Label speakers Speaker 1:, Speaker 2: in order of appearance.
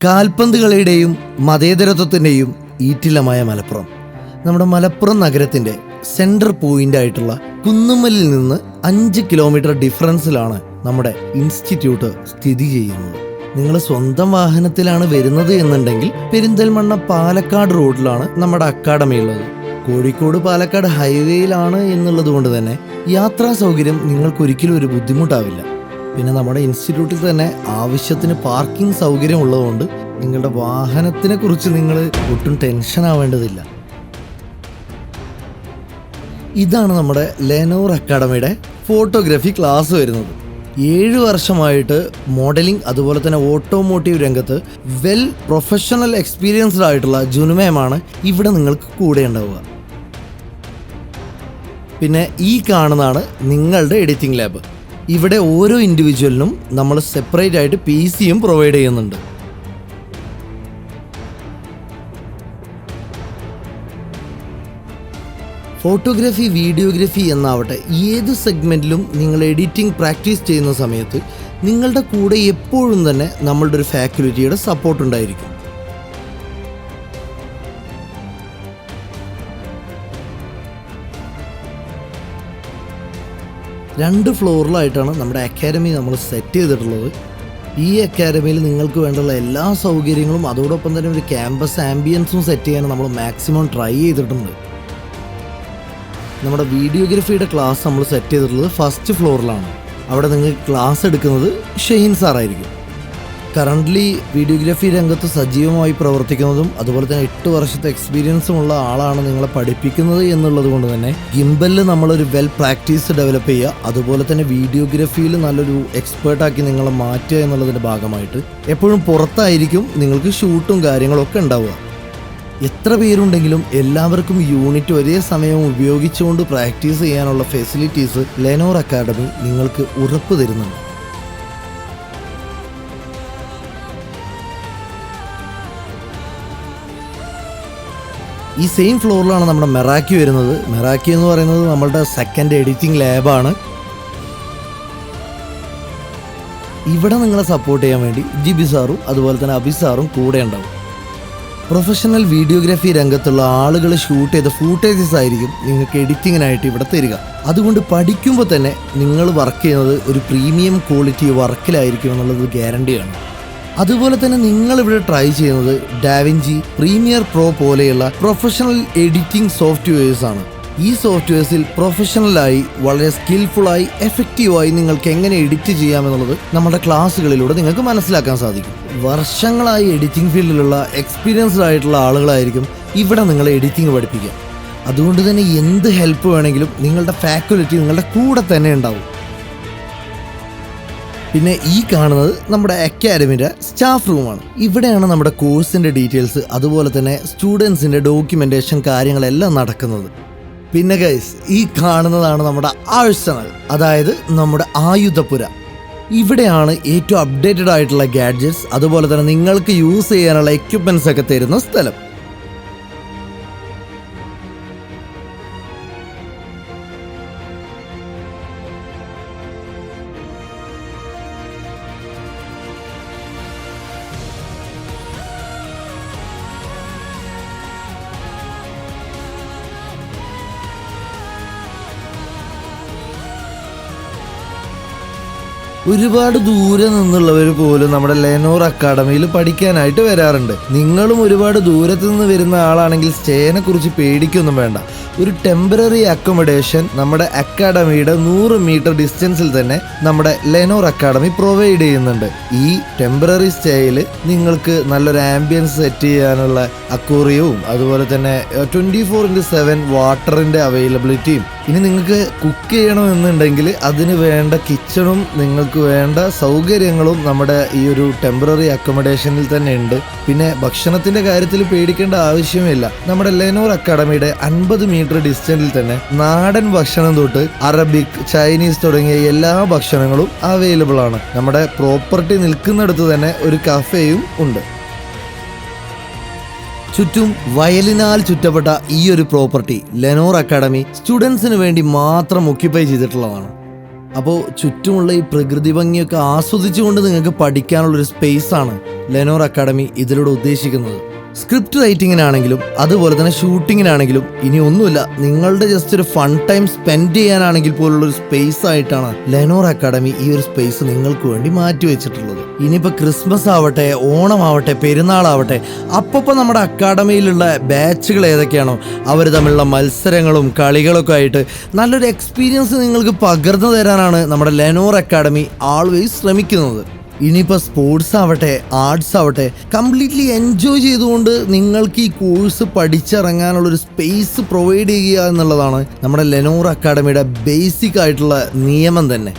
Speaker 1: കാൽപന്ത് കളിയുടെയും മതേതരത്വത്തിൻ്റെയും ഈറ്റില്ലമായ മലപ്പുറം. നമ്മുടെ മലപ്പുറം നഗരത്തിൻ്റെ സെൻട്രൽ പോയിന്റ് ആയിട്ടുള്ള കുന്നുമ്മലിൽ നിന്ന് 5 കിലോമീറ്റർ ഡിഫറൻസിലാണ് നമ്മുടെ ഇൻസ്റ്റിറ്റ്യൂട്ട് സ്ഥിതി ചെയ്യുന്നത്. നിങ്ങൾ സ്വന്തം വാഹനത്തിലാണ് വരുന്നത് എന്നുണ്ടെങ്കിൽ പെരിന്തൽമണ്ണ പാലക്കാട് റോഡിലാണ് നമ്മുടെ അക്കാഡമി ഉള്ളത്. കോഴിക്കോട് പാലക്കാട് ഹൈവേയിലാണ് എന്നുള്ളത് കൊണ്ട് തന്നെ യാത്രാ സൗകര്യം നിങ്ങൾക്കൊരിക്കലും ഒരു ബുദ്ധിമുട്ടാവില്ല. പിന്നെ നമ്മുടെ ഇൻസ്റ്റിറ്റ്യൂട്ടിൽ തന്നെ ആവശ്യത്തിന് പാർക്കിംഗ് സൗകര്യം ഉള്ളതുകൊണ്ട് നിങ്ങളുടെ വാഹനത്തിനെ കുറിച്ച് നിങ്ങൾ ഒട്ടും ടെൻഷൻ ആവേണ്ടതില്ല. ഇതാണ് നമ്മുടെ ലെനോർ അക്കാഡമിയുടെ ഫോട്ടോഗ്രാഫി ക്ലാസ് വരുന്നത്. 7 വർഷമായിട്ട് മോഡലിംഗ് അതുപോലെ തന്നെ ഓട്ടോമോട്ടീവ് രംഗത്ത് പ്രൊഫഷണൽ എക്സ്പീരിയൻസ്ഡ് ആയിട്ടുള്ള ജുനുമയാണ് ഇവിടെ നിങ്ങൾക്ക് കൂടെ ഉണ്ടാവുക. പിന്നെ ഈ കാണുന്നതാണ് നിങ്ങളുടെ എഡിറ്റിംഗ് ലാബ്. ഇവിടെ ഓരോ ഇൻഡിവിജ്വലിനും നമ്മൾ സെപ്പറേറ്റ് ആയിട്ട് PC പ്രൊവൈഡ് ചെയ്യുന്നുണ്ട്. ഫോട്ടോഗ്രാഫി, വീഡിയോഗ്രാഫി എന്നാവട്ടെ ഏത് സെഗ്മെൻറ്റിലും നിങ്ങൾ എഡിറ്റിംഗ് പ്രാക്ടീസ് ചെയ്യുന്ന സമയത്ത് നിങ്ങളുടെ കൂടെ എപ്പോഴും തന്നെ നമ്മളുടെ ഒരു ഫാക്കൽറ്റിയുടെ സപ്പോർട്ട് ഉണ്ടായിരിക്കും. രണ്ട് ഫ്ലോറിലായിട്ടാണ് നമ്മുടെ അക്കാഡമി നമ്മൾ സെറ്റ് ചെയ്തിട്ടുള്ളത്. ഈ അക്കാഡമിയിൽ നിങ്ങൾക്ക് വേണ്ടുള്ള എല്ലാ സൗകര്യങ്ങളും അതോടൊപ്പം തന്നെ ഒരു ക്യാമ്പസ് ആംബിയൻസും സെറ്റ് ചെയ്യാൻ നമ്മൾ മാക്സിമം ട്രൈ ചെയ്തിട്ടുണ്ട്. നമ്മുടെ വീഡിയോഗ്രാഫിയുടെ ക്ലാസ് നമ്മൾ സെറ്റ് ചെയ്തിട്ടുള്ളത് ഫസ്റ്റ് ഫ്ലോറിലാണ്. അവിടെ നിങ്ങൾക്ക് ക്ലാസ് എടുക്കുന്നത് ഷെയ്ൻ സാറായിരിക്കും. കറൻ്റ്ലി വീഡിയോഗ്രാഫി രംഗത്ത് സജീവമായി പ്രവർത്തിക്കുന്നതും അതുപോലെ തന്നെ 8 വർഷത്തെ എക്സ്പീരിയൻസും ഉള്ള ആളാണ് നിങ്ങളെ പഠിപ്പിക്കുന്നത് എന്നുള്ളത് കൊണ്ട് തന്നെ ഗിംബലിൽ നമ്മളൊരു പ്രാക്ടീസ് ഡെവലപ്പ് ചെയ്യുക, അതുപോലെ തന്നെ വീഡിയോഗ്രാഫിയിൽ നല്ലൊരു എക്സ്പേർട്ടാക്കി നിങ്ങളെ മാറ്റുക എന്നുള്ളതിൻ്റെ ഭാഗമായിട്ട് എപ്പോഴും പുറത്തായിരിക്കും നിങ്ങൾക്ക് ഷൂട്ടും കാര്യങ്ങളൊക്കെ ഉണ്ടാവുക. എത്ര പേരുണ്ടെങ്കിലും എല്ലാവർക്കും യൂണിറ്റ് ഒരേ സമയം ഉപയോഗിച്ചുകൊണ്ട് പ്രാക്ടീസ് ചെയ്യാനുള്ള ഫെസിലിറ്റീസ് ലെനോർ അക്കാഡമി നിങ്ങൾക്ക് ഉറപ്പ് തരുന്നുണ്ട്. ഈ സെയിം ഫ്ലോറിലാണ് നമ്മുടെ മെറാക്കി വരുന്നത്. മെറാക്കി എന്ന് പറയുന്നത് നമ്മളുടെ സെക്കൻഡ് എഡിറ്റിംഗ് ലാബാണ്. ഇവിടെ നിങ്ങളെ സപ്പോർട്ട് ചെയ്യാൻ വേണ്ടി ജിബി സാറും അതുപോലെ തന്നെ അബി സാറും കൂടെ ഉണ്ടാവും. പ്രൊഫഷണൽ വീഡിയോഗ്രാഫി രംഗത്തുള്ള ആളുകൾ ഷൂട്ട് ചെയ്ത ഫൂട്ടേജസ് ആയിരിക്കും നിങ്ങൾക്ക് എഡിറ്റിങ്ങിനായിട്ട് ഇവിടെ തരിക. അതുകൊണ്ട് പഠിക്കുമ്പോൾ തന്നെ നിങ്ങൾ വർക്ക് ചെയ്യുന്നത് ഒരു പ്രീമിയം ക്വാളിറ്റി വർക്കിലായിരിക്കും എന്നുള്ളത് ഗ്യാരണ്ടിയാണ്. അതുപോലെ തന്നെ നിങ്ങളിവിടെ ട്രൈ ചെയ്യുന്നത് ഡാവിഞ്ചി, പ്രീമിയർ പ്രോ പോലെയുള്ള പ്രൊഫഷണൽ എഡിറ്റിംഗ് സോഫ്റ്റ്വെയർസ് ആണ്. ഈ സോഫ്റ്റ്വെയർസിൽ പ്രൊഫഷണലായി വളരെ സ്കിൽഫുള്ളായി എഫക്റ്റീവായി നിങ്ങൾക്ക് എങ്ങനെ എഡിറ്റ് ചെയ്യാമെന്നുള്ളത് നമ്മുടെ ക്ലാസ്സുകളിലൂടെ നിങ്ങൾക്ക് മനസ്സിലാക്കാൻ സാധിക്കും. വർഷങ്ങളായി എഡിറ്റിംഗ് ഫീൽഡിലുള്ള എക്സ്പീരിയൻസ്ഡ് ആയിട്ടുള്ള ആളുകളായിരിക്കും ഇവിടെ നിങ്ങളെ എഡിറ്റിംഗ് പഠിപ്പിക്കുക. അതുകൊണ്ട് തന്നെ എന്ത് ഹെൽപ്പ് വേണമെങ്കിലും നിങ്ങളുടെ ഫാക്കൽറ്റി നിങ്ങളുടെ കൂടെ തന്നെ ഉണ്ടാവും. പിന്നെ ഈ കാണുന്നത് നമ്മുടെ അക്കാഡമിയുടെ സ്റ്റാഫ് റൂമാണ്. ഇവിടെയാണ് നമ്മുടെ കോഴ്സിൻ്റെ ഡീറ്റെയിൽസ് അതുപോലെ തന്നെ സ്റ്റുഡൻസിൻ്റെ ഡോക്യുമെൻറ്റേഷൻ കാര്യങ്ങളെല്ലാം നടക്കുന്നത്. പിന്നെ ഗൈസ്, ഈ കാണുന്നതാണ് നമ്മുടെ ആഴ്സണൽ, അതായത് നമ്മുടെ ആയുധപുര. ഇവിടെയാണ് ഏറ്റവും അപ്ഡേറ്റഡ് ആയിട്ടുള്ള ഗാഡ്ജറ്റ്സ് അതുപോലെ തന്നെ നിങ്ങൾക്ക് യൂസ് ചെയ്യാനുള്ള എക്യുപ്മെൻറ്റ്സ് ഒക്കെ തരുന്ന സ്ഥലം. ഒരുപാട് ദൂരെ നിന്നുള്ളവർ പോലും നമ്മുടെ ലെനോർ അക്കാഡമിയിൽ പഠിക്കാനായിട്ട് വരാറുണ്ട്. നിങ്ങളും ഒരുപാട് ദൂരത്ത് നിന്ന് വരുന്ന ആളാണെങ്കിൽ സ്റ്റേനെ കുറിച്ച് പേടിക്കൊന്നും വേണ്ട. ഒരു ടെമ്പററി അക്കോമഡേഷൻ നമ്മുടെ അക്കാഡമിയുടെ 100 മീറ്റർ ഡിസ്റ്റൻസിൽ തന്നെ നമ്മുടെ ലെനോർ അക്കാഡമി പ്രൊവൈഡ് ചെയ്യുന്നുണ്ട്. ഈ ടെമ്പററി സ്റ്റേയിൽ നിങ്ങൾക്ക് നല്ലൊരു ആംബിയൻസ് സെറ്റ് ചെയ്യാനുള്ള അക്വേറിയവും അതുപോലെ തന്നെ 24/7 വാട്ടറിൻ്റെ അവൈലബിലിറ്റിയും, ഇനി നിങ്ങൾക്ക് കുക്ക് ചെയ്യണമെന്നുണ്ടെങ്കിൽ അതിന് വേണ്ട കിച്ചണും നിങ്ങൾക്ക് വേണ്ട സൗകര്യങ്ങളും നമ്മുടെ ഈ ഒരു ടെമ്പററി അക്കോമഡേഷനിൽ തന്നെ ഉണ്ട്. പിന്നെ ഭക്ഷണത്തിന്റെ കാര്യത്തിൽ പേടിക്കേണ്ട ആവശ്യമില്ല. നമ്മുടെ ലെനോർ അക്കാഡമിയുടെ 50 മീറ്റർ ഡിസ്റ്റൻസിൽ തന്നെ നാടൻ ഭക്ഷണം തൊട്ട് അറബിക്, ചൈനീസ് തുടങ്ങിയ എല്ലാ ഭക്ഷണങ്ങളും അവൈലബിൾ ആണ്. നമ്മുടെ പ്രോപ്പർട്ടി നിൽക്കുന്നിടത്ത് തന്നെ ഒരു കഫേയും ഉണ്ട്. ചുറ്റും വയലിനാൽ ചുറ്റപ്പെട്ട ഈ ഒരു പ്രോപ്പർട്ടി ലെനോർ അക്കാഡമി സ്റ്റുഡൻസിന് വേണ്ടി മാത്രം ഒക്യുപ്പൈ ചെയ്തിട്ടുള്ളതാണ്. അപ്പോൾ ചുറ്റുമുള്ള ഈ പ്രകൃതി ഭംഗിയൊക്കെ ആസ്വദിച്ചുകൊണ്ട് നിങ്ങൾക്ക് പഠിക്കാനുള്ളൊരു സ്പേസാണ് ലെനോർ അക്കാഡമി ഇതിലൂടെ ഉദ്ദേശിക്കുന്നത്. സ്ക്രിപ്റ്റ് റൈറ്റിങ്ങിനാണെങ്കിലും അതുപോലെ തന്നെ ഷൂട്ടിങ്ങിനാണെങ്കിലും ഇനി ഒന്നുമില്ല, നിങ്ങളുടെ ജസ്റ്റ് ഒരു ഫൺ ടൈം സ്പെൻഡ് ചെയ്യാനാണെങ്കിൽ പോലുള്ളൊരു സ്പേസ് ആയിട്ടാണ് ലെനോർ അക്കാഡമി ഈ ഒരു സ്പേസ് നിങ്ങൾക്ക് വേണ്ടി മാറ്റി വെച്ചിട്ടുള്ളത്. ഇനിയിപ്പോൾ ക്രിസ്മസ് ആവട്ടെ, ഓണമാവട്ടെ, പെരുന്നാളാവട്ടെ, അപ്പോൾ നമ്മുടെ അക്കാഡമിയിലുള്ള ബാച്ചുകൾ ഏതൊക്കെയാണോ അവർ തമ്മിലുള്ള മത്സരങ്ങളും കളികളൊക്കെ ആയിട്ട് നല്ലൊരു എക്സ്പീരിയൻസ് നിങ്ങൾക്ക് പകർന്നു തരാനാണ് നമ്മുടെ ലെനോർ അക്കാഡമി ആൾവേസ് ശ്രമിക്കുന്നത്. ഇനിയിപ്പോൾ സ്പോർട്സ് ആവട്ടെ, ആർട്സ് ആവട്ടെ, കംപ്ലീറ്റ്ലി എൻജോയ് ചെയ്തുകൊണ്ട് നിങ്ങൾക്ക് ഈ കോഴ്സ് പഠിച്ചിറങ്ങാനുള്ളൊരു സ്പേസ് പ്രൊവൈഡ് ചെയ്യുക എന്നുള്ളതാണ് നമ്മുടെ ലെനോർ അക്കാഡമിയുടെ ബേസിക് ആയിട്ടുള്ള നിയമം തന്നെ.